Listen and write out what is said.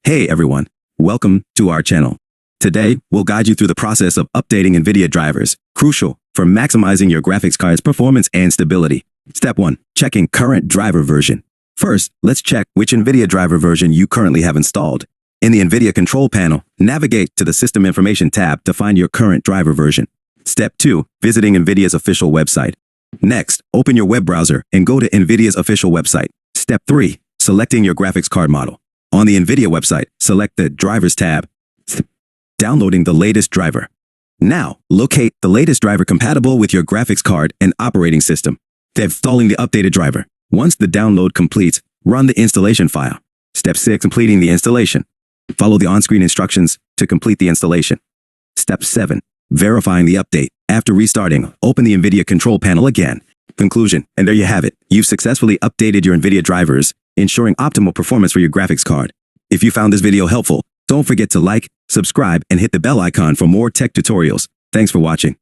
Hey everyone, welcome to our channel. Today, we'll guide you through the process of updating Nvidia drivers, crucial for maximizing your graphics card's performance and stability. Step 1. Checking current driver version. First, let's check which Nvidia driver version you currently have installed. In the Nvidia control panel, navigate to the System Information tab to find your current driver version. Step 2. Visiting Nvidia's official website. Next, open your web browser and go to Nvidia's official website. Step 3. Selecting your graphics card model. On the Nvidia website, select the Drivers tab. Downloading the latest driver. Now, locate the latest driver compatible with your graphics card and operating system. Installing the updated driver. Once the download completes, run the installation file. Step 6. Completing the installation. Follow the on-screen instructions to complete the installation. Step 7. Verifying the update. After restarting, open the Nvidia control panel again. Conclusion, and there you have it. You've successfully updated your Nvidia drivers, ensuring optimal performance for your graphics card. If you found this video helpful, don't forget to like, subscribe, and hit the bell icon for more tech tutorials. Thanks for watching.